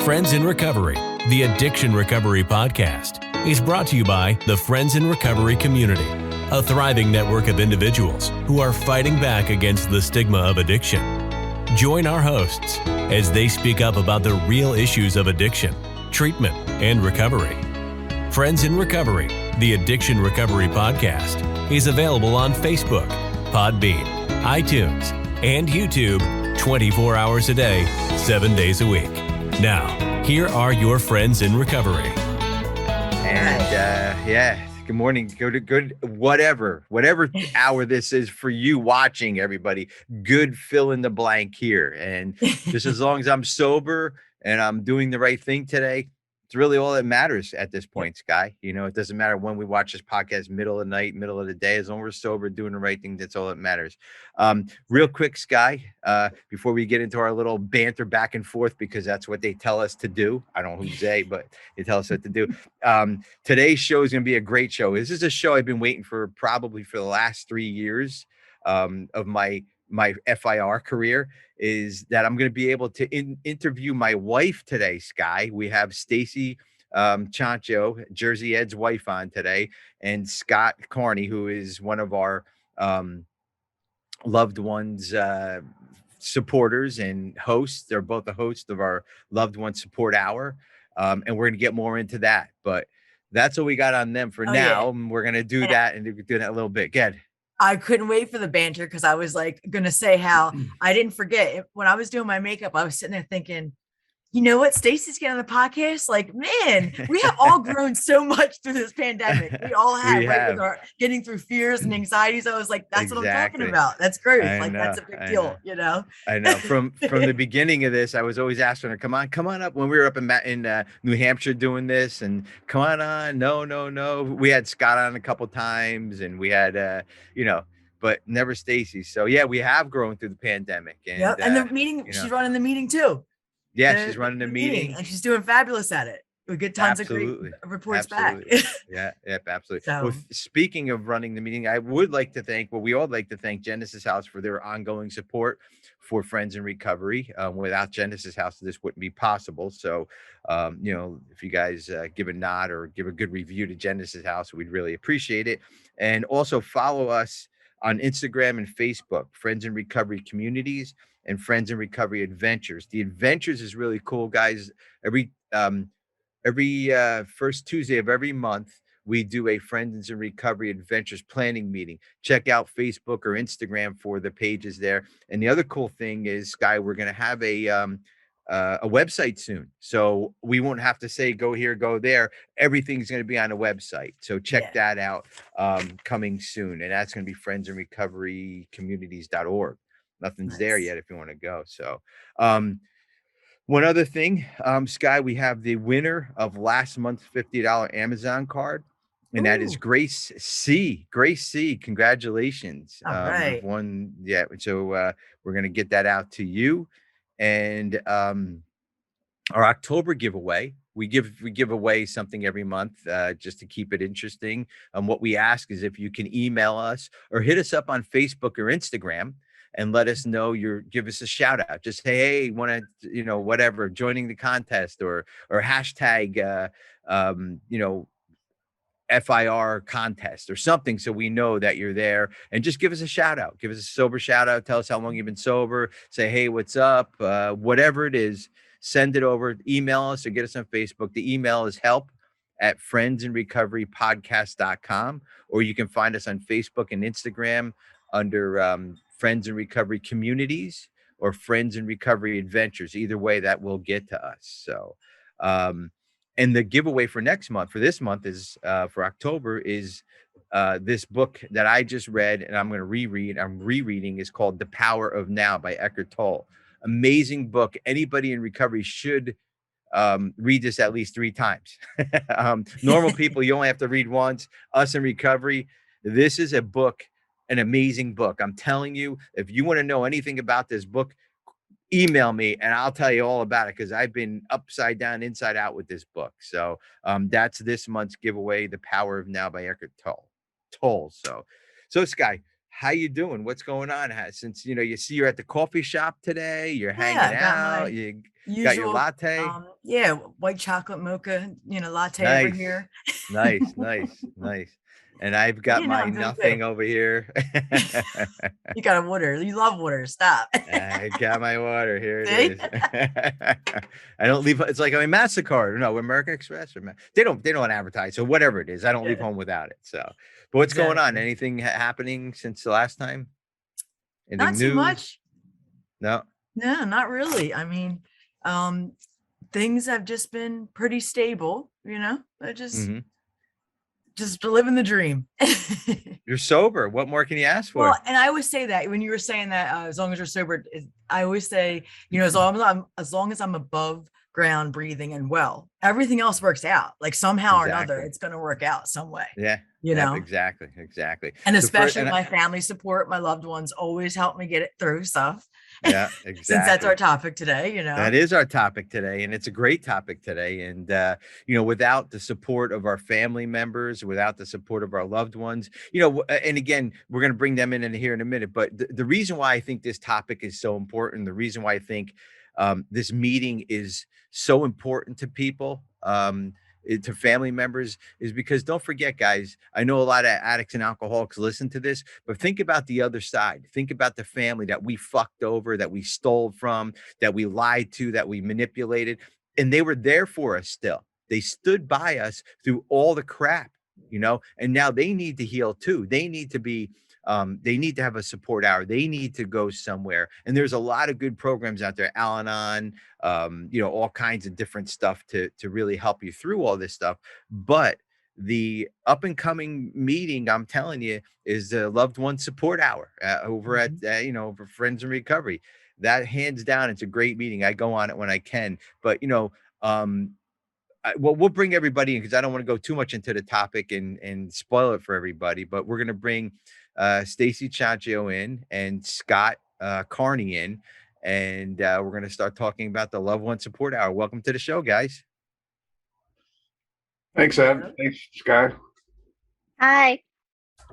Friends in Recovery, the Addiction Recovery Podcast, is brought to you by the Friends in Recovery community, a thriving network of individuals who are fighting back against the stigma of addiction. Join our hosts as they speak up about the real issues of addiction, treatment, and recovery. Friends in Recovery, the Addiction Recovery Podcast, is available on Facebook, Podbean, iTunes, and YouTube 24 hours a day, 7 days a week. Now, here are your friends in recovery. And good morning. Good whatever hour this is for you watching, everybody. Good fill in the blank here. And just as long as I'm sober and I'm doing the right thing today, it's really all that matters at this point, Sky. You know, it doesn't matter when we watch this podcast, middle of the night, middle of the day, as long as we're sober, doing the right thing, that's all that matters. Real quick, Sky, before we get into our little banter back and forth, because that's what they tell us to do. I don't know who's they, but they tell us what to do. Today's show is going to be a great show. This is a show I've been waiting for probably for the last 3 years of my FIR career, is that I'm going to be able to interview my wife today, Sky. We have Stacy, Chionchio, Jersey Ed's wife, on today, and Scott Carney, who is one of our loved ones supporters and hosts. They're both the hosts of our Loved One Support Hour, and we're going to get more into that. But that's what we got on them for now. Yeah. We're going to do that and do that a little bit. Good. I couldn't wait for the banter because I was like going to say how I didn't forget when I was doing my makeup. I was sitting there thinking, you know what? Stacy's getting on the podcast. Like, man, we have all grown so much through this pandemic. We all have, with our getting through fears and anxieties. I was like, that's what I'm talking about. That's great. That's a big deal, you know? I know. From the beginning of this, I was always asking her, come on up. When we were up in New Hampshire doing this, and come on. No. We had Scott on a couple times, and we had, but never Stacy. So yeah, we have grown through the pandemic. And, and the meeting, she's running the meeting too. Yeah, she's running the meeting, and she's doing fabulous at it. We get tons of great reports back. Yeah, absolutely. So, well, speaking of running the meeting, I would like to thank, we all like to thank Genesis House for their ongoing support for Friends in Recovery. Without Genesis House, this wouldn't be possible. So, if you guys give a nod or give a good review to Genesis House, we'd really appreciate it. And also follow us on Instagram and Facebook, Friends in Recovery Communities and Friends in Recovery Adventures. The Adventures is really cool, guys. Every first Tuesday of every month, we do a Friends in Recovery Adventures planning meeting. Check out Facebook or Instagram for the pages there. And the other cool thing is, Sky, we're going to have a website soon. So we won't have to say, go here, go there. Everything's going to be on a website. So check that out coming soon. And that's going to be friendsandrecoverycommunities.org. Nothing's there yet if you want to go. So one other thing, Sky, we have the winner of last month's $50 Amazon card, and that is Grace C. Grace C, congratulations. All right. So we're going to get that out to you. And our October giveaway, we give away something every month just to keep it interesting. What we ask is if you can email us or hit us up on Facebook or Instagram and let us know, give us a shout out. Just say, hey, want to, whatever, joining the contest or hashtag, FIR contest or something, so we know that you're there, and just give us a shout out. Give us a sober shout out. Tell us how long you've been sober. Say, hey, what's up? Whatever it is, send it over. Email us or get us on Facebook. The email is help@friendsandrecoverypodcast.com, or you can find us on Facebook and Instagram under Friends in Recovery Communities or Friends in Recovery Adventures. Either way, that will get to us. So, and the giveaway for this month is for October is this book that I just read and I'm going to reread. I'm rereading, is called The Power of Now by Eckhart Tolle. Amazing book. Anybody in recovery should read this at least 3 times. Normal people, you only have to read once. Us in recovery, this is a book, an amazing book. I'm telling you, if you want to know anything about this book, email me and I'll tell you all about it, because I've been upside down, inside out with this book. So that's this month's giveaway, The Power of Now by Eckhart Tolle. So Sky, how you doing? What's going on? Since you see you're at the coffee shop today, you're hanging Yeah, got my out, you got your usual, latte. yeah, white chocolate mocha, latte over Nice, here. nice, nice, nice. And I've got Yeah, no, my I'm doing good. nothing over here. You got a water. You love water. Stop. I got my water. Here it See? is. I don't leave. It's like MasterCard. No, American Express. They don't advertise. So whatever it is, I don't leave Yeah, home without it. So, but what's going on? exactly. Anything happening since the last time? Not Anything too new? much. No. No, not really. I mean, um, things have just been pretty stable, I Hmm. just living the dream. You're sober. What more can you ask Well, for? and I always say that when you were saying that, as long as you're sober, I always say, as long as I'm above ground, breathing and well, everything else works out. Like somehow or another, Exactly. it's going to work out some way, Yeah. you Yep. know. Exactly. Exactly. And So for especially my family support, my loved ones always help me get it through stuff. yeah, Since that's exactly. our topic today. That is our topic today, and it's a great topic today. And without the support of our family members, without the support of our loved ones, and again, we're going to bring them in here in a minute. But the reason why I think this topic is so important, the reason why I think this meeting is so important to people, to family members, is because don't forget, guys. I know a lot of addicts and alcoholics listen to this, but think about the other side. Think about the family that we fucked over, that we stole from, that we lied to, that we manipulated, and they were there for us still. They stood by us through all the crap, and now they need to heal too. They need to have a support hour. They need to go somewhere. And there's a lot of good programs out there, Al-Anon, all kinds of different stuff to really help you through all this stuff. But the up and coming meeting, I'm telling you, is the loved one support hour over at over Friends in Recovery. That hands down, it's a great meeting. I go on it when I can, but we'll bring everybody in because I don't want to go too much into the topic and spoil it for everybody. But we're gonna bring Stacy Chionchio in and Scott Carney in, and we're gonna start talking about the loved one support hour. Welcome to the show, guys. Thanks, Ed. Thanks, Sky. Hi.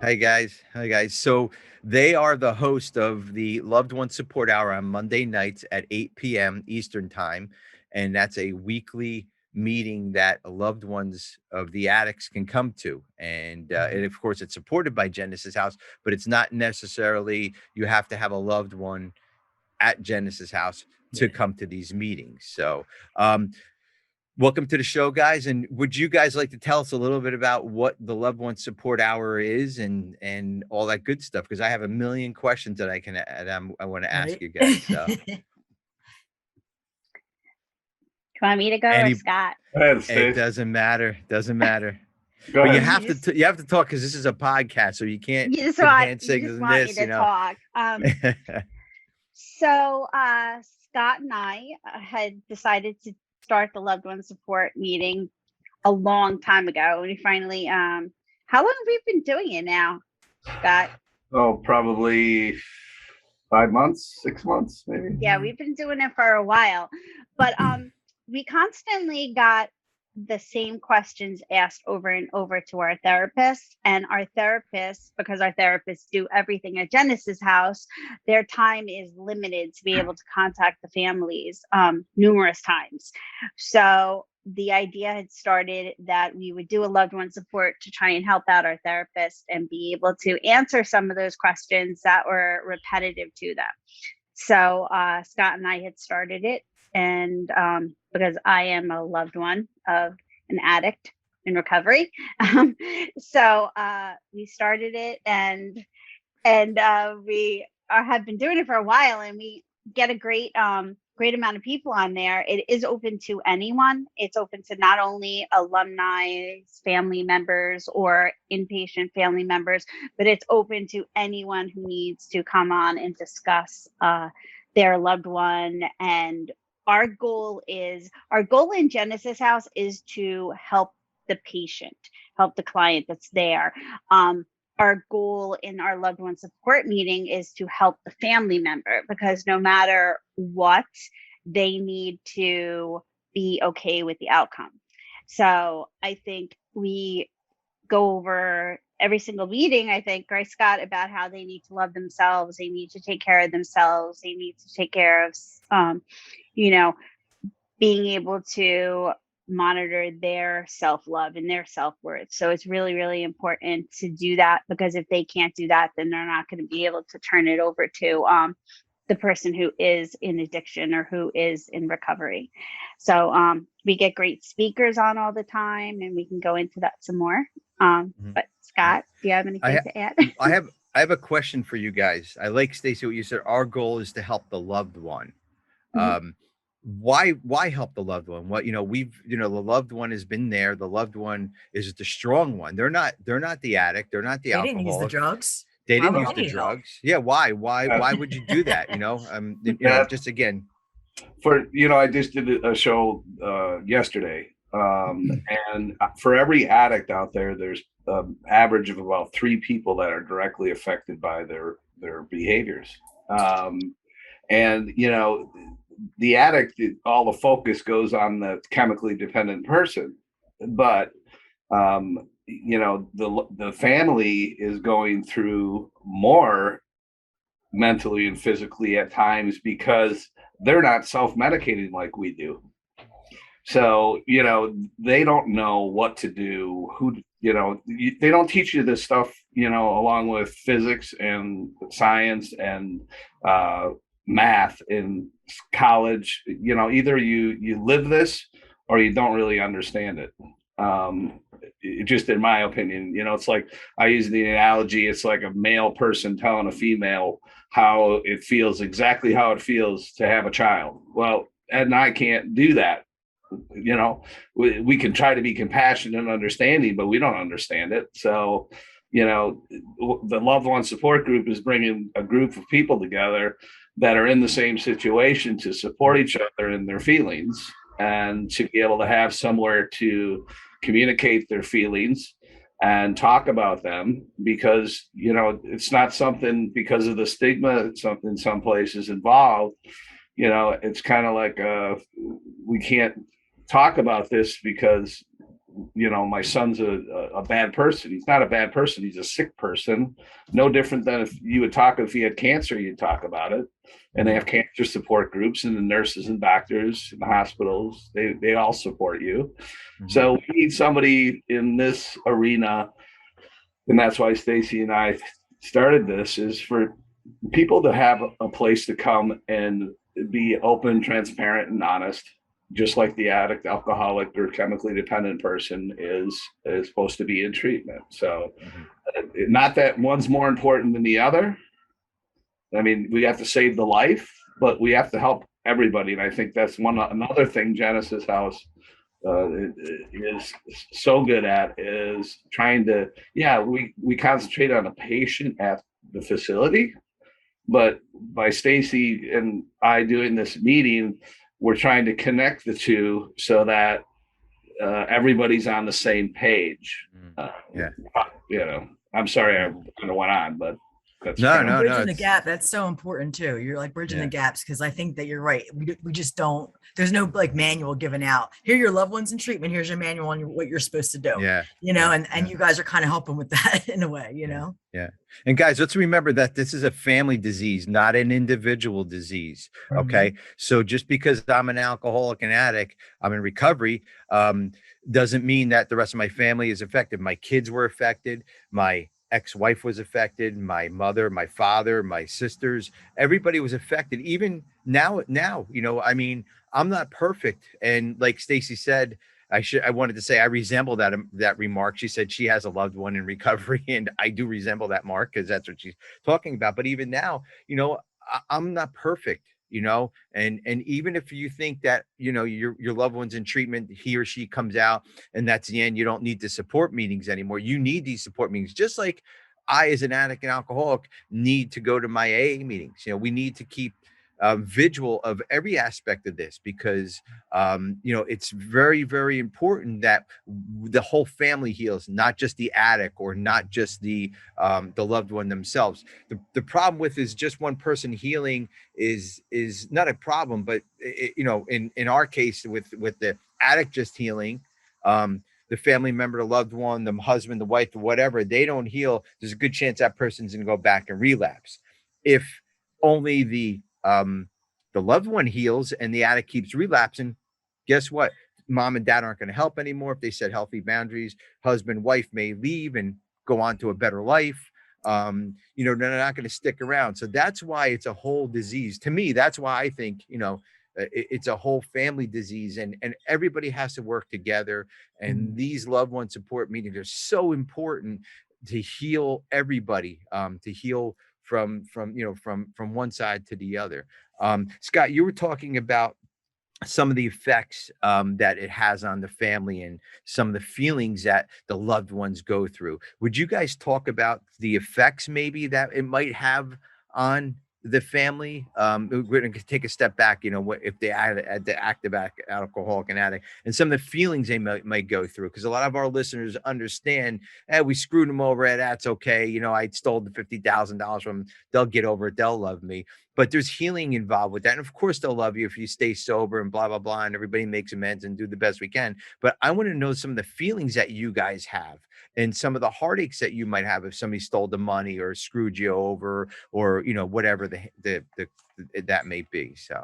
Hi guys. Hi guys. So they are the host of the Loved One Support Hour on Monday nights at 8 p.m. Eastern Time. And that's a weekly meeting that loved ones of the addicts can come to. And of course, it's supported by Genesis House, but it's not necessarily you have to have a loved one at Genesis House to come to these meetings. So welcome to the show, guys. And would you guys like to tell us a little bit about what the Loved One Support Hour is and all that good stuff? Because I have a million questions that I want to ask you guys. So. Do you want me to go or Scott? Go ahead, Stacy. It doesn't matter. Doesn't matter. Go But ahead. you have to talk because this is a podcast, so you can't You just put want, hand you signals just and want this, me to talk. So Scott and I had decided to start the Loved One Support meeting a long time ago. We finally, how long have we been doing it now, Scott? Oh, probably 5 months, 6 months, maybe. Yeah, we've been doing it for a while, but we constantly got the same questions asked over and over to our therapists, and our therapists, because our therapists do everything at Genesis House, their time is limited to be able to contact the families numerous times. So the idea had started that we would do a loved one support to try and help out our therapists and be able to answer some of those questions that were repetitive to them. So Scott and I had started it, and because I am a loved one of an addict in recovery, so we started it, and we have been doing it for a while, and we get a great amount of people on there. It is open to anyone. It's open to not only alumni, family members, or inpatient family members, but it's open to anyone who needs to come on and discuss their loved one. And our goal in Genesis House is to help the patient, help the client that's there. Our goal in our loved one support meeting is to help the family member, because no matter what, they need to be okay with the outcome. So I think we go over every single meeting, I think, right, Scott, about how they need to love themselves, they need to take care of themselves, they need to take care of, you know, being able to monitor their self-love and their self-worth. So it's really, really important to do that, because if they can't do that, then they're not going to be able to turn it over to the person who is in addiction or who is in recovery. So we get great speakers on all the time, and we can go into that some more. But Scott, do you have anything to add? I have a question for you guys. I like, Stacy, what you said. Our goal is to help the loved one. Why help the loved one? What, the loved one has been there. The loved one is the strong one. They're not the addict. They're not the alcoholic. They didn't use the drugs. They didn't use the drugs. Yeah. Why would you do that? Just again. I just did a show yesterday. And for every addict out there, there's an average of about 3 people that are directly affected by their behaviors. And the addict, all the focus goes on the chemically dependent person, but the family is going through more mentally and physically at times, because they're not self-medicating like we do. So they don't know what to do. They don't teach you this stuff along with physics and science and math in college. Either you live this or you don't really understand it. Just in my opinion, it's like, I use the analogy, it's like a male person telling a female how it feels, exactly how it feels to have a child. Well, Ed and I can't do that. We can try to be compassionate and understanding, but we don't understand it. So the loved one support group is bringing a group of people together that are in the same situation to support each other in their feelings, and to be able to have somewhere to communicate their feelings and talk about them, because it's not something, because of the stigma, it's something some places involved. It's kind of like we can't talk about this because my son's a bad person. He's not a bad person, he's a sick person. No different than if you would talk, if he had cancer, you'd talk about it. And they have cancer support groups, and the nurses and doctors in the hospitals, they all support you. So we need somebody in this arena, and that's why Stacy and I started this, is for people to have a place to come and be open, transparent, and honest, just like the addict, alcoholic, or chemically dependent person is supposed to be in treatment. So not that one's more important than the other. I mean, we have to save the life, but we have to help everybody. And I think that's another thing Genesis House is so good at, is trying to, we concentrate on a patient at the facility, but by Stacy and I doing this meeting, we're trying to connect the two so that everybody's on the same page. I'm sorry I kind of went on, but that's bridging the gap. That's so important too. You're like bridging the gaps, because I think that you're right. We just don't. There's no like manual given out. Here, your loved one's in treatment. Here's your manual on what you're supposed to do. And you guys are kind of helping with that in a way. Yeah. And guys, let's remember that this is a family disease, not an individual disease. Okay. So just because I'm an alcoholic and addict, I'm in recovery, doesn't mean that the rest of my family is affected. My kids were affected. My ex-wife was affected. My mother, my father, my sisters, everybody was affected. Even now, I mean, I'm not perfect. And like Stacy said, I wanted to say I resemble that remark. She said she has a loved one in recovery, and I do resemble that mark, because that's what she's talking about. But even now, I'm not perfect, and even if you think that, your loved one's in treatment, he or she comes out and that's the end, you don't need the support meetings anymore. You need these support meetings, just like I, as an addict and alcoholic, need to go to my AA meetings. We need to keep vigil of every aspect of this, because it's very, very important that the whole family heals, not just the addict or not just the loved one themselves. The problem with is just one person healing is not a problem, but in our case with the addict just healing, the family member, the loved one, the husband, the wife, whatever, they don't heal, there's a good chance that person's going to go back and relapse. If only the loved one heals and the addict keeps relapsing, guess what? Mom and dad aren't going to help anymore. If they set healthy boundaries, husband, wife may leave and go on to a better life. They're not going to stick around. So that's why it's a whole disease. To me, that's why I think, it's a whole family disease, and everybody has to work together. And these loved one support meetings are so important to heal everybody, to heal from one side to the other. Scott, you were talking about some of the effects that it has on the family and some of the feelings that the loved ones go through. Would you guys talk about the effects maybe that it might have on the family? We're going to take a step back, what if they add the active alcoholic and addict, and some of the feelings they might go through, because a lot of our listeners understand, we screwed them over, that's okay, I stole the $50,000 from them, they'll get over it, they'll love me. But there's healing involved with that, and of course they'll love you if you stay sober and blah blah blah, and everybody makes amends and do the best we can. But I want to know some of the feelings that you guys have and some of the heartaches that you might have if somebody stole the money or screwed you over, or whatever that may be. So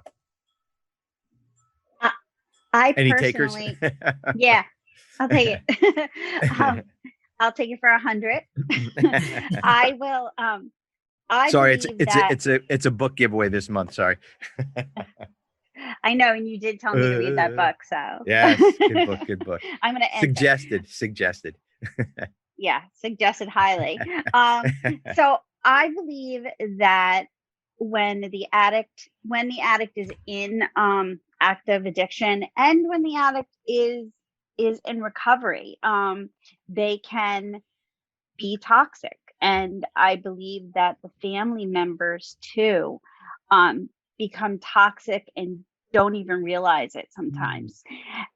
I any personally takers? Yeah, I'll take it. I'll take it for 100. I will I sorry, believe it's a book giveaway this month, sorry. I know, and you did tell me to read that book, so yes, good book. I'm gonna end suggested. Yeah, suggested highly. So I believe that when the addict is in active addiction, and when the addict is in recovery, they can be toxic. And I believe that the family members too become toxic and don't even realize it sometimes.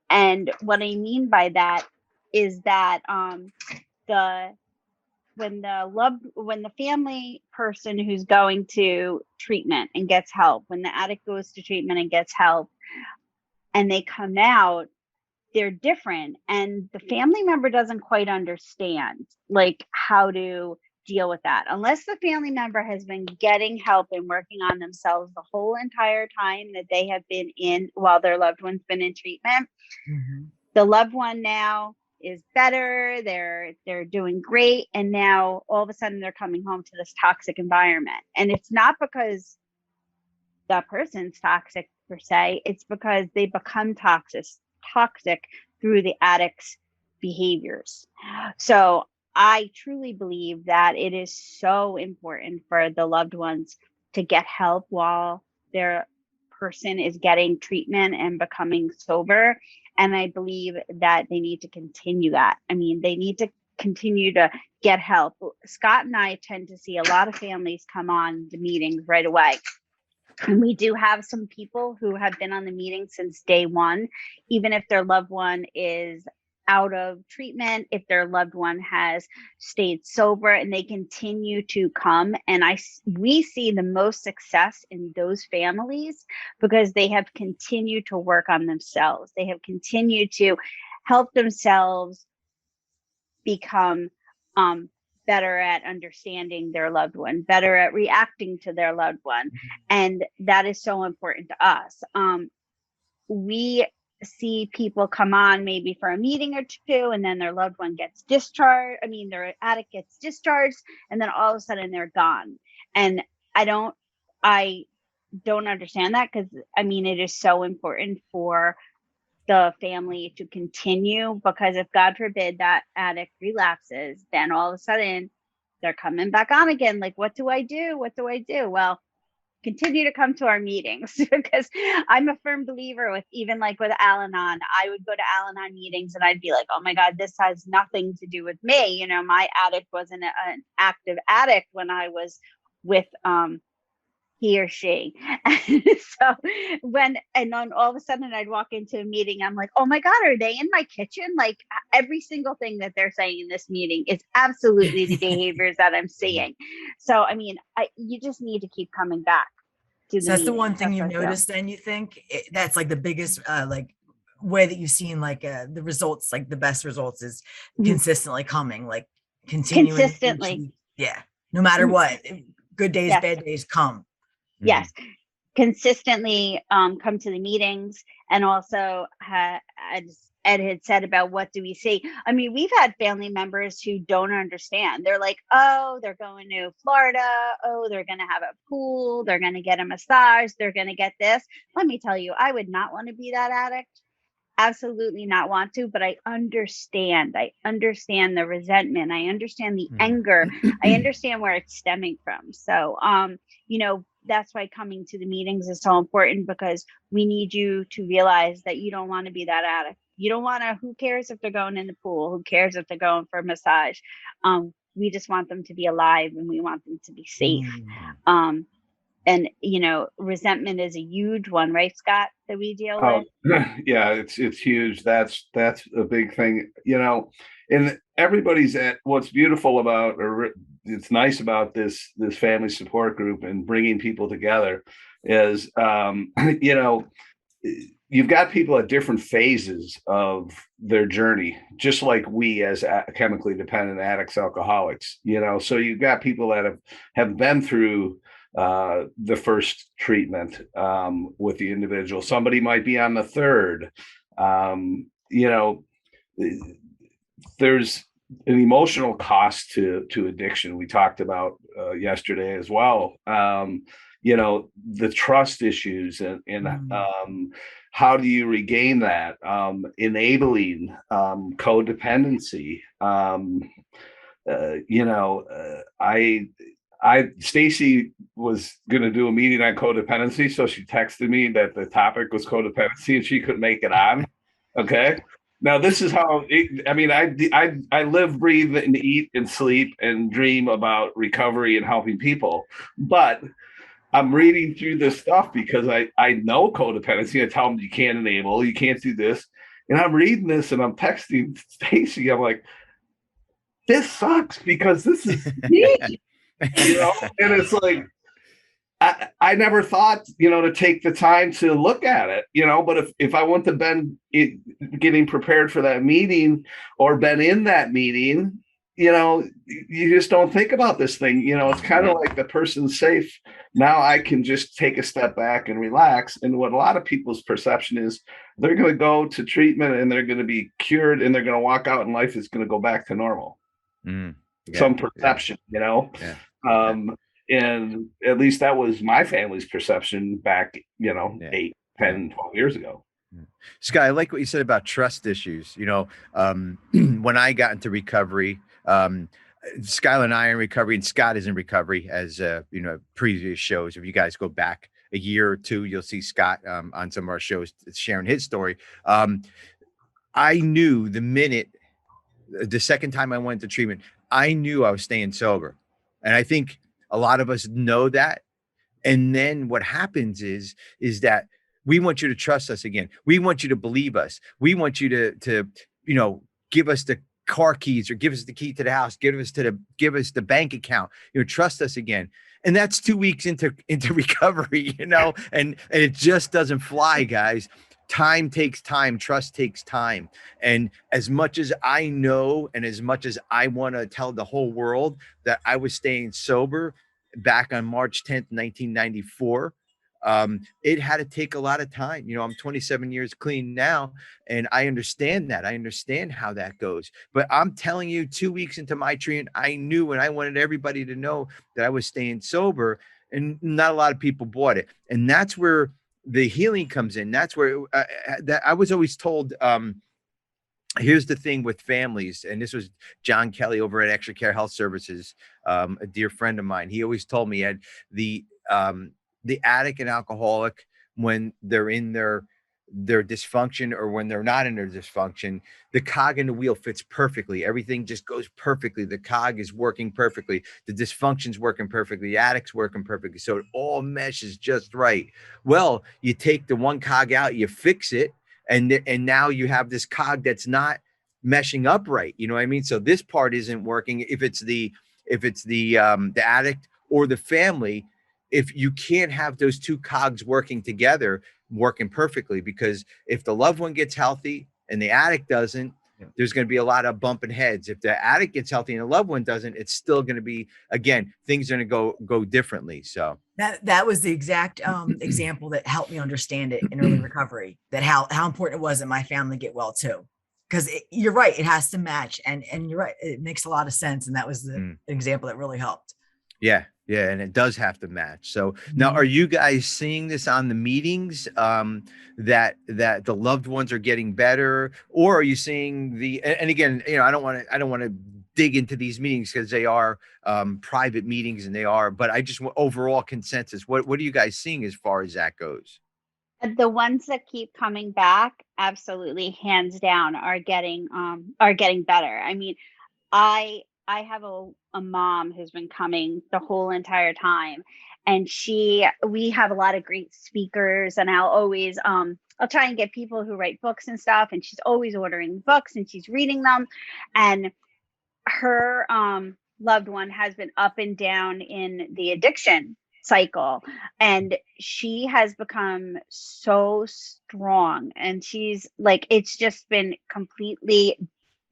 And what I mean by that is that when the family person who's going to treatment and gets help, when the addict goes to treatment and gets help, and they come out, they're different, and the family member doesn't quite understand like how to deal with that, unless the family member has been getting help and working on themselves the whole entire time that they have been in, while their loved one's been in treatment. The loved one now is better, they're doing great, and now all of a sudden they're coming home to this toxic environment. And it's not because that person's toxic per se, it's because they become toxic through the addict's behaviors. So I truly believe that it is so important for the loved ones to get help while their person is getting treatment and becoming sober. And I believe that they need to continue that. I mean, they need to continue to get help. Scott and I tend to see a lot of families come on the meetings right away. And we do have some people who have been on the meeting since day one, even if their loved one is out of treatment, if their loved one has stayed sober, and they continue to come. And we see the most success in those families because they have continued to work on themselves. They have continued to help themselves become better at understanding their loved one, better at reacting to their loved one. And that is so important to us. We see people come on maybe for a meeting or two, and then their loved one gets discharged. I mean, their addict gets discharged, and then all of a sudden they're gone. And I don't understand that, because I mean, it is so important for the family to continue, because if God forbid that addict relapses, then all of a sudden they're coming back on again. Like, what do I do? What do I do? Well, continue to come to our meetings, because I'm a firm believer with, even like with Al-Anon, I would go to Al-Anon meetings and I'd be like, oh my God, this has nothing to do with me. You know, my addict wasn't an active addict when I was with he or she. So and then all of a sudden I'd walk into a meeting, I'm like, oh my God, are they in my kitchen? Like, every single thing that they're saying in this meeting is absolutely the behaviors that I'm seeing. So, I mean, you just need to keep coming back to So that's the one thing you noticed, then you think that's like the biggest way that you've seen like the results, like the best results is consistently coming, like continuing each consistently. week. Yeah. No matter what, good days, Yes. bad days come. Yes. Consistently come to the meetings, and also as Ed had said about what do we see. I mean, we've had family members who don't understand. They're like, oh, they're going to Florida. Oh, they're going to have a pool. They're going to get a massage. They're going to get this. Let me tell you, I would not want to be that addict. Absolutely not want to, but I understand. I understand the resentment. I understand the anger. I understand where it's stemming from. So, that's why coming to the meetings is so important, because we need you to realize that you don't want to be that addict. You don't want to, who cares if they're going in the pool? Who cares if they're going for a massage? We just want them to be alive, and we want them to be safe. And, resentment is a huge one, right, Scott, that we deal with? Yeah, it's huge. That's a big thing, and everybody's what's beautiful about, or it's nice about this family support group and bringing people together is, you've got people at different phases of their journey, just like we as chemically dependent addicts, alcoholics, so you've got people that have been through the first treatment with the individual. Somebody might be on the third. There's an emotional cost to addiction. We talked about yesterday as well. The trust issues and how do you regain that? Enabling codependency. Stacy was going to do a meeting on codependency, so she texted me that the topic was codependency and she couldn't make it on. Okay. Now this is how I live, breathe, and eat and sleep and dream about recovery and helping people. But I'm reading through this stuff because I know codependency. I tell them you can't enable, you can't do this. And I'm reading this and I'm texting Stacy. I'm like, this sucks because this is me. And it's like, I never thought, to take the time to look at it, but if I wouldn't have been getting prepared for that meeting or been in that meeting, you just don't think about this thing. It's kind of like the person's safe. Now I can just take a step back and relax. And what a lot of people's perception is, they're going to go to treatment and they're going to be cured and they're going to walk out and life is going to go back to normal. Some perception, and at least that was my family's perception back, 8, 10, 12 years ago. Scott, I like what you said about trust issues. When I got into recovery, Skylar and I are in recovery, and Scott is in recovery, as previous shows. If you guys go back a year or two, you'll see Scott on some of our shows sharing his story. I knew the second time I went to treatment, I knew I was staying sober. And I think a lot of us know that. And then what happens is that we want you to trust us again. We want you to believe us. We want you to give us the car keys, or give us the key to the house, give us the bank account, trust us again. And that's 2 weeks into recovery, and it just doesn't fly, guys. Time takes time. Trust takes time. And as much as I know, and as much as I want to tell the whole world that I was staying sober back on March 10th, 1994, it had to take a lot of time. I'm 27 years clean now, and I understand that. I understand how that goes. But I'm telling you, 2 weeks into my treatment, I knew, and I wanted everybody to know that I was staying sober, and not a lot of people bought it. And that's where the healing comes in. That's where that I was always told, here's the thing with families. And this was John Kelly over at Extra Care Health Services, a dear friend of mine. He always told me, Ed, the addict and alcoholic, when they're in their dysfunction, or when they're not in their dysfunction, the cog in the wheel fits perfectly. Everything just goes perfectly. The cog is working perfectly. The dysfunction's working perfectly. The addict's working perfectly. So it all meshes just right. Well, you take the one cog out, you fix it, and now you have this cog that's not meshing up right. You know what I mean? So this part isn't working. If it's the addict or the family, if you can't have those two cogs working together, working perfectly, because if the loved one gets healthy and the addict doesn't, there's going to be a lot of bumping heads. If the addict gets healthy and the loved one doesn't, it's still going to be, again, things are going to go differently. So that was the exact example that helped me understand it in early recovery, that how important it was that my family get well too. Because you're right, it has to match, and you're right, it makes a lot of sense. And that was the example that really helped. Yeah, and it does have to match. So now, are you guys seeing this on the meetings, that the loved ones are getting better, or are you seeing and again, I don't want to dig into these meetings because they are private meetings, but I just want overall consensus. What are you guys seeing as far as that goes? The ones that keep coming back, absolutely, hands down, are getting better. I mean, I have a mom who's been coming the whole entire time, and we have a lot of great speakers, and I'll try and get people who write books and stuff, and she's always ordering books and she's reading them, and her loved one has been up and down in the addiction cycle, and she has become so strong, and she's like, it's just been completely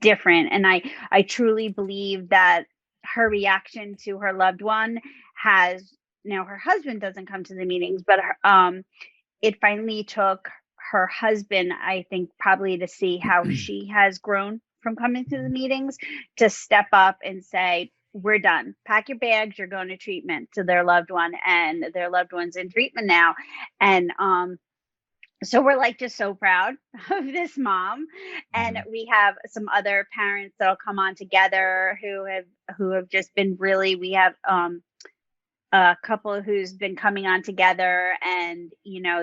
different. And I truly believe that her reaction to her loved one has, now her husband doesn't come to the meetings, but it finally took her husband, I think, probably to see how she has grown from coming to the meetings, to step up and say, we're done, pack your bags, you're going to treatment, to their loved one, and their loved one's in treatment now. And so we're like just so proud of this mom. And we have some other parents that'll come on together who have just been really, we have a couple who's been coming on together, and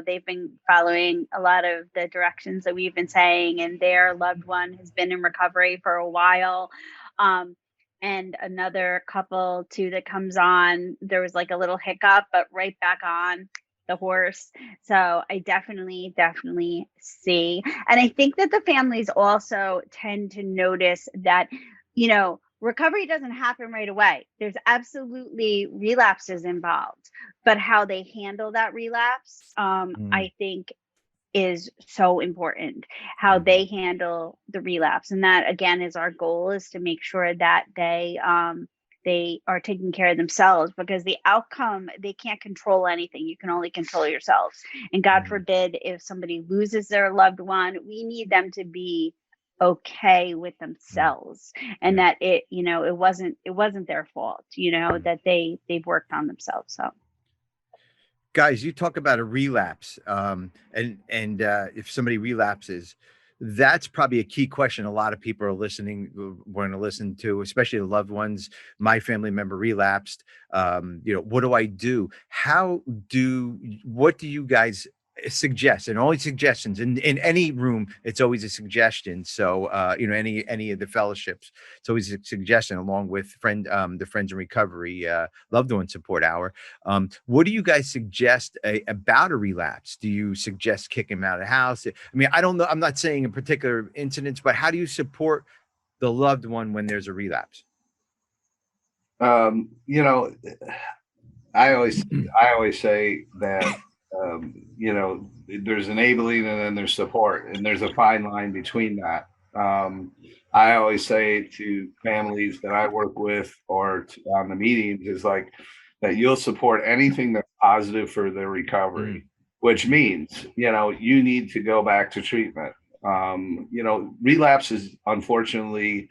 they've been following a lot of the directions that we've been saying, and their loved one has been in recovery for a while. And another couple too that comes on, there was like a little hiccup, but right back on the horse. So I definitely see. And I think that the families also tend to notice that, recovery doesn't happen right away. There's absolutely relapses involved, but how they handle that relapse, I think, is so important, how they handle the relapse. And that, again, is our goal, is to make sure that they are taking care of themselves, because the outcome, they can't control anything. You can only control yourselves. And God forbid, if somebody loses their loved one, we need them to be okay with themselves, and that it wasn't their fault, that they've worked on themselves. So guys, you talk about a relapse, and if somebody relapses, that's probably a key question a lot of people are want to listen to, especially the loved ones. My family member relapsed. What do I do? What do you guys suggest? And only suggestions in any room, it's always a suggestion. So any of the fellowships, it's always a suggestion, along with the Friends in Recovery loved one support hour. What do you guys suggest about a relapse? Do you suggest kicking them out of the house? I mean, I don't know, I'm not saying in particular incidents, but how do you support the loved one when there's a relapse? I always say that there's enabling and then there's support, and there's a fine line between that. I always say to families that I work with or on the meetings is like that you'll support anything that's positive for their recovery, which means, you need to go back to treatment. Relapse is unfortunately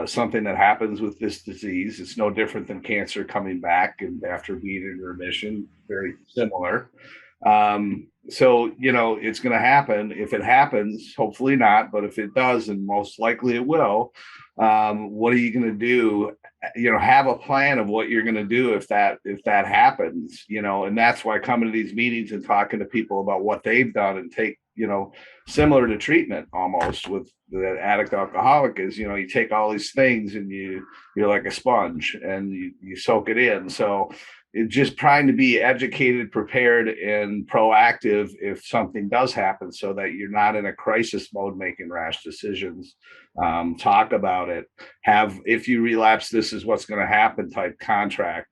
something that happens with this disease. It's no different than cancer coming back and after being in remission, very similar. So it's going to happen. If it happens, hopefully not, but if it does, and most likely it will, what are you going to do? Have a plan of what you're going to do if that happens, and that's why coming to these meetings and talking to people about what they've done and take, similar to treatment almost with the addict alcoholic is, you take all these things and you're like a sponge and you soak it in. So just trying to be educated, prepared, and proactive if something does happen, so that you're not in a crisis mode making rash decisions. Talk about it. Have, if you relapse, this is what's going to happen type contract,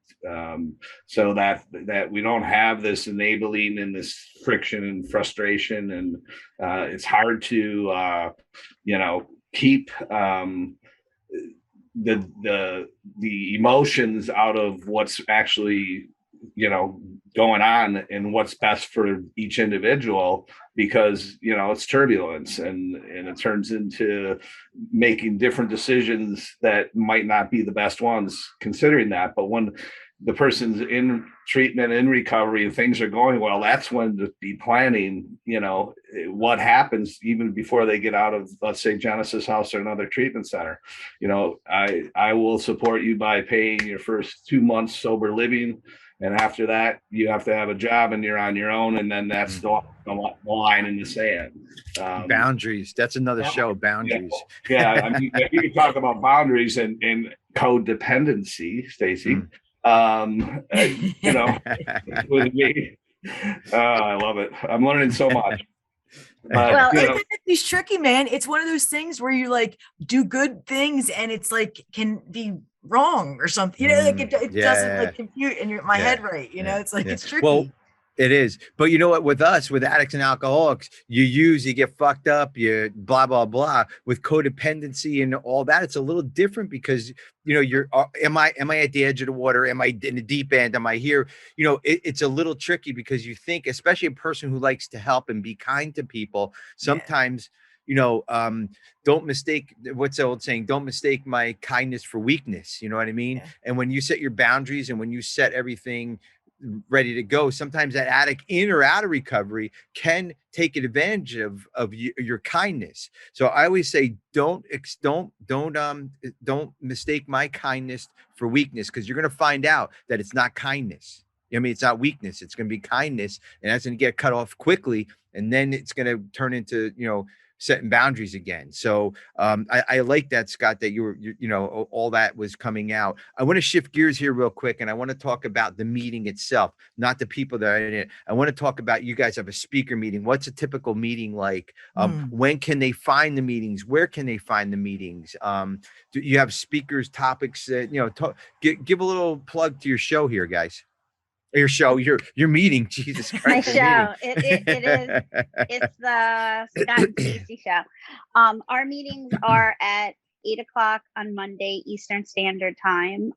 so that we don't have this enabling and this friction and frustration, and it's hard to keep the emotions out of what's actually going on and what's best for each individual, because it's turbulence, and it turns into making different decisions that might not be the best ones considering that. But when the person's in treatment, in recovery, and things are going well, that's when to be planning, what happens even before they get out of, let's say, Genesis House or another treatment center. I will support you by paying your first 2 months sober living. And after that, you have to have a job and you're on your own. And then that's the line in the sand. Boundaries. That's another show, Boundaries. Yeah. I mean, you can talk about boundaries and codependency, Stacy. With me. I love it. I'm learning so much. Well, it's tricky, man. It's one of those things where you like do good things and it's like can be wrong or something. Like it doesn't like compute in my head right. It's like it's tricky. Well, it is. But you know what? With us, with addicts and alcoholics, you get fucked up, you blah, blah, blah. With codependency and all that, it's a little different because, you're, am I at the edge of the water? Am I in the deep end? Am I here? It's a little tricky because you think, especially a person who likes to help and be kind to people, sometimes, don't mistake, what's the old saying? Don't mistake my kindness for weakness. You know what I mean? Yeah. And when you set your boundaries and when you set everything ready to go, sometimes that addict in or out of recovery can take advantage of your kindness. So I always say, don't mistake my kindness for weakness, because you're going to find out that it's not kindness. I mean, it's not weakness. It's going to be kindness, and that's going to get cut off quickly. And then it's going to turn into, setting boundaries again. So I like that, Scott, that you all that was coming out. I want to shift gears here real quick, and I want to talk about the meeting itself, not the people that are in it. I want to talk about, you guys have a speaker meeting. What's a typical meeting like? When can they find the meetings? Where can they find the meetings? Do you have speakers, topics that, give a little plug to your show here, guys. Your show, your meeting, Jesus Christ. My show. It is. It's the Scott and Stacy show. Our meetings are at 8:00 on Monday Eastern Standard Time.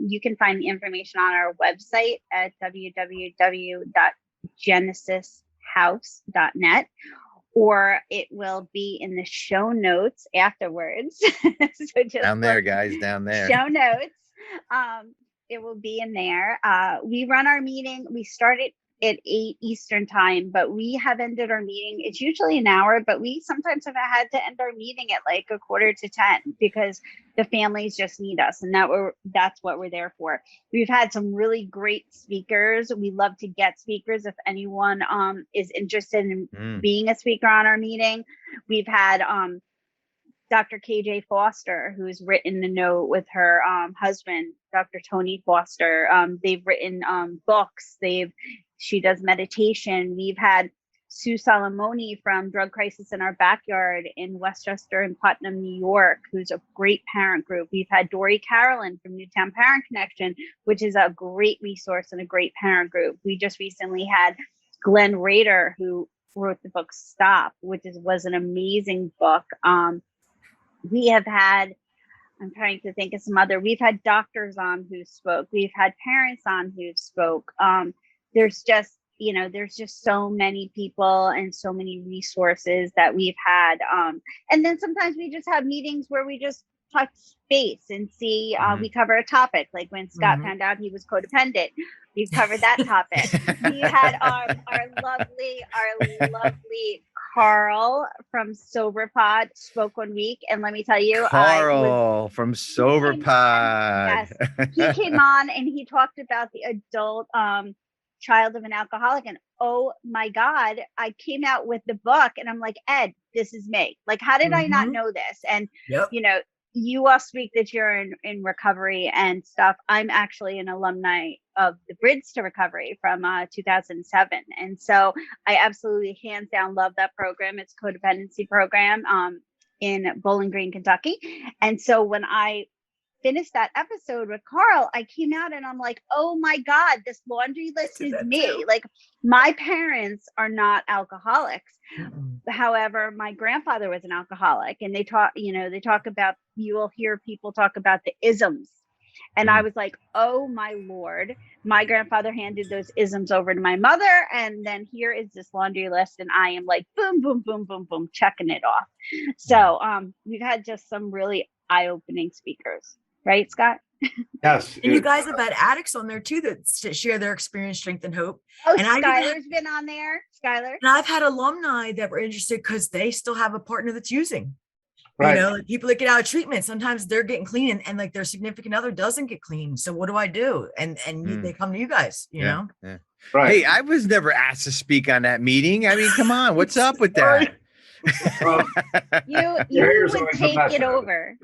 You can find the information on our website at www.genesishouse.net, or it will be in the show notes afterwards. So just down there, guys, down there. Show notes. It will be in there. We run our meeting. We started at 8 Eastern Time, but we have ended our meeting. It's usually an hour, but we sometimes have had to end our meeting at like 9:45 because the families just need us, and that's what we're there for. We've had some really great speakers. We love to get speakers if anyone is interested in being a speaker on our meeting. We've had Dr. KJ Foster, who's written a note with her husband, Dr. Tony Foster. They've written books. She does meditation. We've had Sue Salamoni from Drug Crisis in Our Backyard in Westchester and Putnam, New York, who's a great parent group. We've had Dory Carolyn from Newtown Parent Connection, which is a great resource and a great parent group. We just recently had Glenn Rader, who wrote the book Stop, which was an amazing book. We have had, I'm trying to think of some other, we've had doctors on who spoke. We've had parents on who spoke. There's just so many people and so many resources that we've had. And then sometimes we just have meetings where we just touch base and see, we cover a topic. Like when Scott found out he was codependent, we've covered that topic. We had our lovely Carl from SoberPod spoke one week, and let me tell you, Carl from SoberPod. Yes, he came on and he talked about the adult child of an alcoholic, and oh my God, I came out with the book, and I'm like, Ed, this is me. Like, how did I not know this? And you all speak that you're in recovery and stuff. I'm actually an alumni the Bridge to Recovery from 2007. And so I absolutely hands down love that program. It's a codependency program in Bowling Green, Kentucky. And so when I finished that episode with Carl, I came out and I'm like, oh my God, this laundry list is me. Too. Like, my parents are not alcoholics. Mm-mm. However, my grandfather was an alcoholic, and they talk about, you will hear people talk about the isms. And I was like, oh my Lord, my grandfather handed those isms over to my mother. And then here is this laundry list. And I am like, boom, boom, boom, boom, boom, checking it off. So we've had just some really eye-opening speakers. Right, Scott? Yes. And you guys have had addicts on there too that share their experience, strength, and hope. Oh, And Skylar's been on there. Skylar. And I've had alumni that were interested because they still have a partner that's using. Right. You know, like people that get out of treatment, sometimes they're getting clean and like their significant other doesn't get clean. So what do I do? And they come to you guys, you know? Yeah. Right. Hey, I was never asked to speak on that meeting. I mean, come on, what's up with that? You Here's would always the take best it of it. over.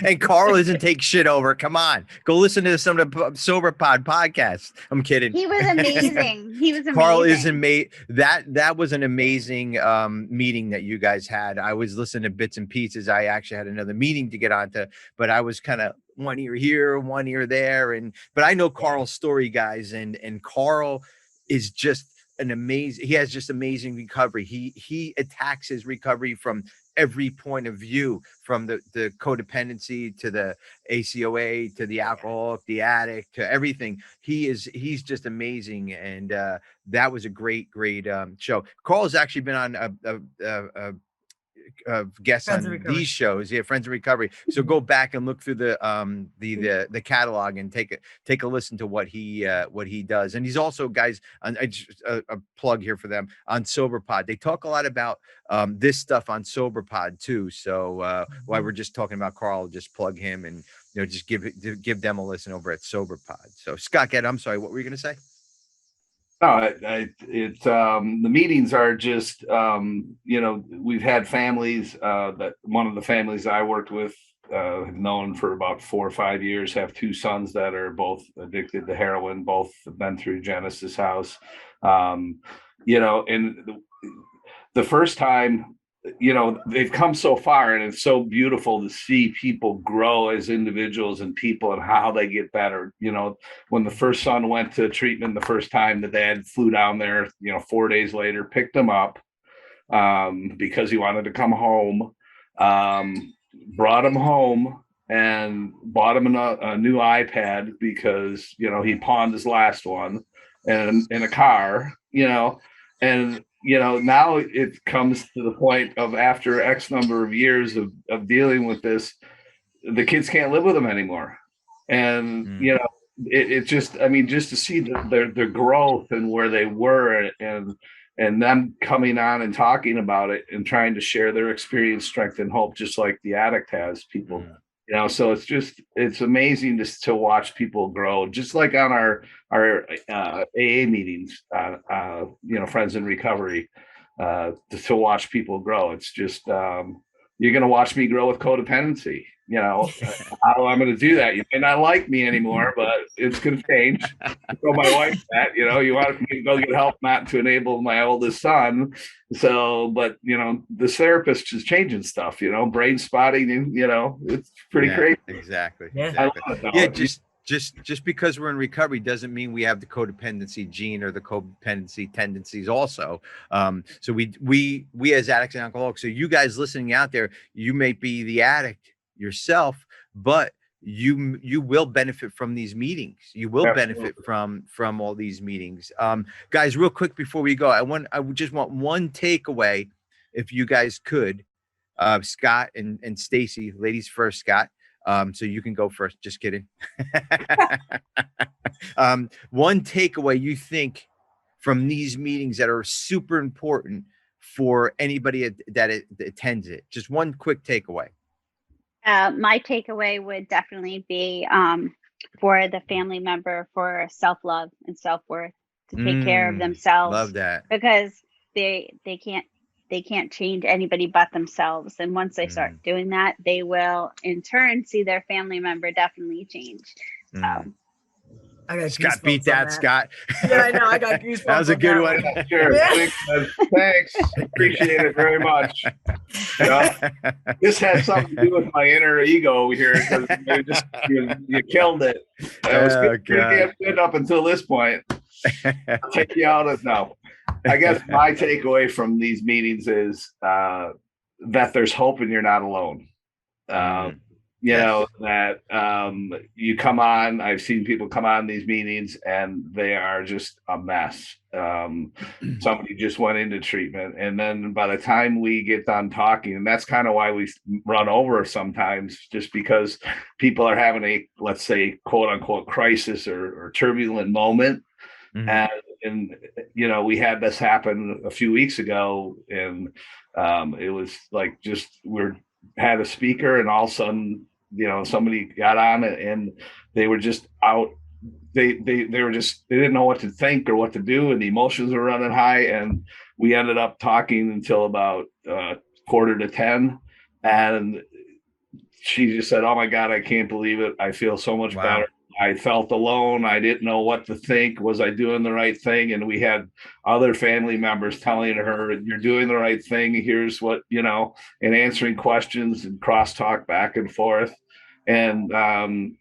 And Carl doesn't take shit over. Come on, go listen to some of the Sober Pod podcasts. I'm kidding. He was amazing. He was amazing. Carl is amazing. That was an amazing meeting that you guys had. I was listening to bits and pieces. I actually had another meeting to get onto, but I was kind of one ear here, one ear there, but I know Carl's story, guys, and Carl is just he has just amazing recovery. He attacks his recovery from every point of view, from the codependency to the ACOA to the alcoholic, the addict, to everything. He's just amazing. And that was a great show. Carl's actually been on guests on these shows. Yeah, Friends in Recovery. So go back and look through the catalog and take a listen to what he does. And he's also, guys, on a plug here for them on Sober Pod. They talk a lot about this stuff on Sober Pod too. So while we're just talking about Carl, just plug him and just give them a listen over at Sober Pod. So Scott, I'm sorry, what were you going to say? No, the meetings are just, we've had families that one of the families I worked with have known for about 4 or 5 years, have 2 sons that are both addicted to heroin, both have been through Genesis House. And the first time, they've come so far, and it's so beautiful to see people grow as individuals and people and how they get better. When the first son went to treatment the first time, the dad flew down there, 4 days later, picked him up because he wanted to come home, brought him home and bought him a new iPad because, he pawned his last one, and in a car, and now it comes to the point of, after X number of years of dealing with this, the kids can't live with them anymore. And, it just, just to see their growth and where they were and them coming on and talking about it and trying to share their experience, strength, and hope, just like the addict has people. So it's amazing to watch people grow, just like on our AA meetings, Friends in Recovery, to watch people grow. It's just, you're going to watch me grow with codependency. How I'm going to do that. You may not like me anymore, but it's going to change. I told my wife that, you want me to go get help, not to enable my oldest son. So, but, the therapist is changing stuff, brain spotting, and, it's pretty crazy. Exactly. Yeah. Exactly. Yeah. Just because we're in recovery doesn't mean we have the codependency gene or the codependency tendencies also. So we as addicts and alcoholics, so you guys listening out there, you may be the addict yourself, but you will benefit from these meetings. You will benefit from all these meetings. Guys, real quick before we go, I just want one takeaway, if you guys could, Scott and Stacy, ladies first, Scott. So you can go first. Just kidding. One takeaway you think from these meetings that are super important for anybody that attends it. Just one quick takeaway. My takeaway would definitely be for the family member, for self-love and self-worth, to take care of themselves. Love that. Because they can't change anybody but themselves. And once they start doing that, they will in turn see their family member definitely change. So I got Scott beat goosebumps on that, Scott. Yeah, I know. I got goosebumps. That was a on good that one. Sure. Yeah. Thanks. Appreciate it very much. This has something to do with my inner ego over here because you killed it. It was pretty damn good up until this point. I'll take you out of no. I guess my takeaway from these meetings is that there's hope and you're not alone. You know, that you come on, I've seen people come on these meetings and they are just a mess. Somebody just went into treatment. And then by the time we get done talking, and that's kind of why we run over sometimes, just because people are having a, let's say, quote unquote, crisis or turbulent moment. And you know, we had this happen a few weeks ago, and it was like just had a speaker, and all of a sudden, you know, somebody got on it and they were just out. They didn't know what to think or what to do, and the emotions were running high. And we ended up talking until about 9:45, and she just said, "Oh my God, I can't believe it. I feel so much better. I felt alone. I didn't know what to think. Was I doing the right thing?" And we had other family members telling her, "You're doing the right thing. Here's what," you know, and answering questions and crosstalk back and forth. And,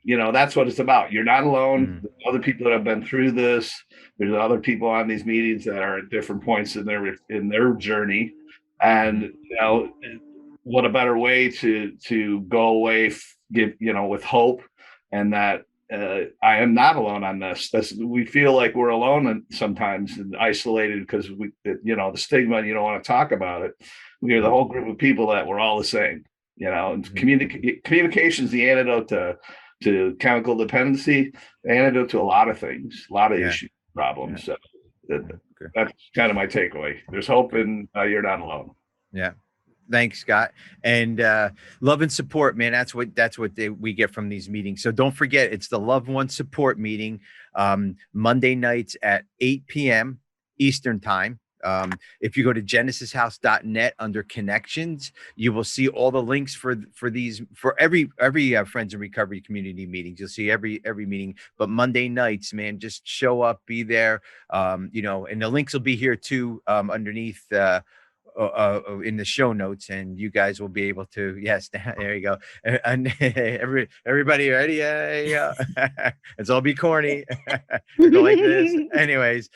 you know, that's what it's about. You're not alone. There's other people that have been through this. There's other people on these meetings that are at different points in their journey. And, you know, what a better way to go away, with hope, and that I am not alone on this. We feel like we're alone sometimes and isolated because the stigma, and you don't want to talk about it. We are the whole group of people that we're all the same, you know. And communication is the antidote to chemical dependency, the antidote to a lot of things, a lot of issues, problems. So that's kind of my takeaway. There's hope, and you're not alone. Yeah. Thanks, Scott. And love and support, man. That's what we get from these meetings. So don't forget, it's the Loved One Support Meeting, Monday nights at 8 p.m. Eastern Time. If you go to genesishouse.net under connections, you will see all the links for every Friends in Recovery community meetings. You'll see every meeting. But Monday nights, man, just show up, be there. And the links will be here too, underneath. In the show notes, and you guys will be able to. Yes, there you go. And everybody ready? Yeah. It's all be corny. Go like this. Anyways,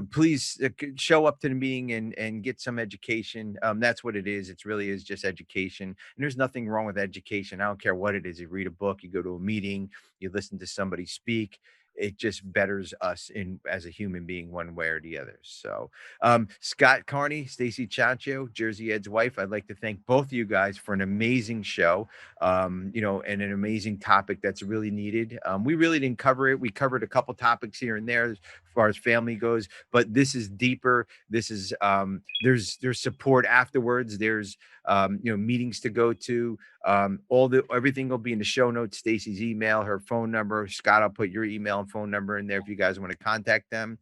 please show up to the meeting and get some education. That's what it is. It really is just education. And there's nothing wrong with education. I don't care what it is. You read a book, you go to a meeting, you listen to somebody speak. It just betters us as a human being one way or the other. So Scott Carney, Stacy Chionchio, Jersey Ed's wife, I'd like to thank both of you guys for an amazing show, and an amazing topic that's really needed. We really didn't cover it. We covered a couple topics here and there as far as family goes, but this is deeper. This is there's support afterwards. There's meetings to go to. Everything will be in the show notes. Stacy's email, her phone number. Scott, I'll put your email and phone number in there if you guys want to contact them.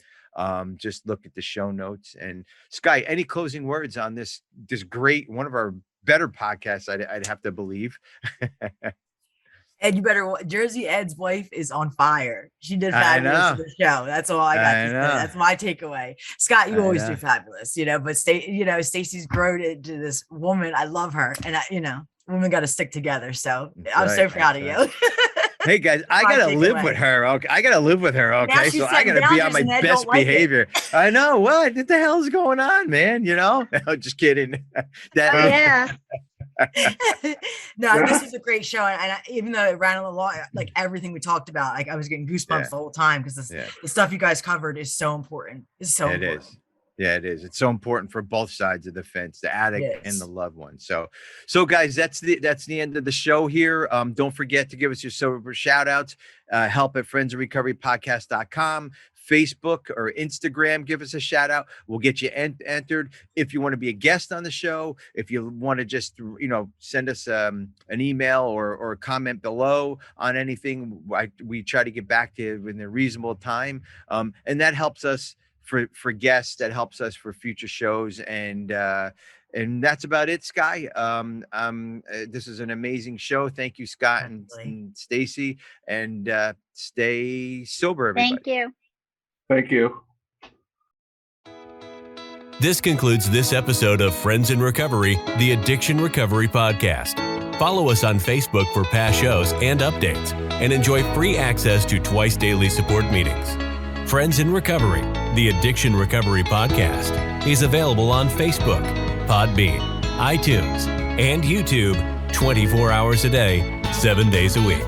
Just look at the show notes. And Sky, any closing words on this great, one of our better podcasts, I'd have to believe. Ed, you better. Jersey Ed's wife is on fire. She did fabulous for the show. That's all I got to say. That's my takeaway. Scott, you always do fabulous, but Stacy's grown into this woman. I love her, and women got to stick together. So I'm so proud of you. Hey guys, I gotta live with her. Okay, I gotta live with her. Okay, so I gotta be on my best behavior. I know. What the hell is going on, man? No, just kidding. No, this is a great show, and even though it ran a little long, like everything we talked about, like I was getting goosebumps the whole time because the stuff you guys covered is so important. It's so important. Yeah, it is. It's so important for both sides of the fence, the addict and the loved one. So guys, that's the end of the show here. Don't forget to give us your sober shout outs. Help at friendsandrecoverypodcast.com. Facebook or Instagram, give us a shout out. We'll get you entered. If you want to be a guest on the show, if you want to just, send us an email or a comment below on anything, we try to get back to you in a reasonable time. And that helps us for guests, that helps us for future shows. And And that's about it, Sky. This is an amazing show. Thank you, Scott and Stacy, and stay sober, everybody. Thank you. Thank you. This concludes this episode of Friends in Recovery, the Addiction Recovery Podcast. Follow us on Facebook for past shows and updates, and enjoy free access to twice daily support meetings. Friends in Recovery, the Addiction Recovery Podcast, is available on Facebook, Podbean, iTunes, and YouTube 24 hours a day, 7 days a week.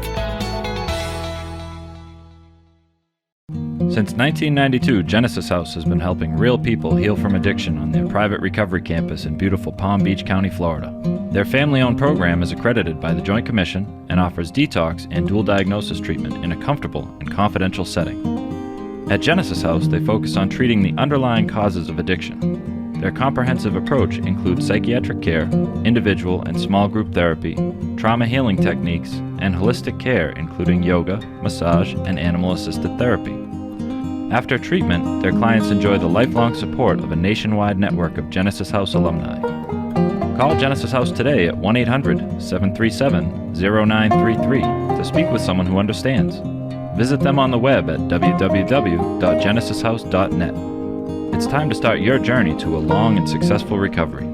Since 1992, Genesis House has been helping real people heal from addiction on their private recovery campus in beautiful Palm Beach County, Florida. Their family-owned program is accredited by the Joint Commission and offers detox and dual diagnosis treatment in a comfortable and confidential setting. At Genesis House, they focus on treating the underlying causes of addiction. Their comprehensive approach includes psychiatric care, individual and small group therapy, trauma healing techniques, and holistic care including yoga, massage, and animal-assisted therapy. After treatment, their clients enjoy the lifelong support of a nationwide network of Genesis House alumni. Call Genesis House today at 1-800-737-0933 to speak with someone who understands. Visit them on the web at www.genesishouse.net. It's time to start your journey to a long and successful recovery.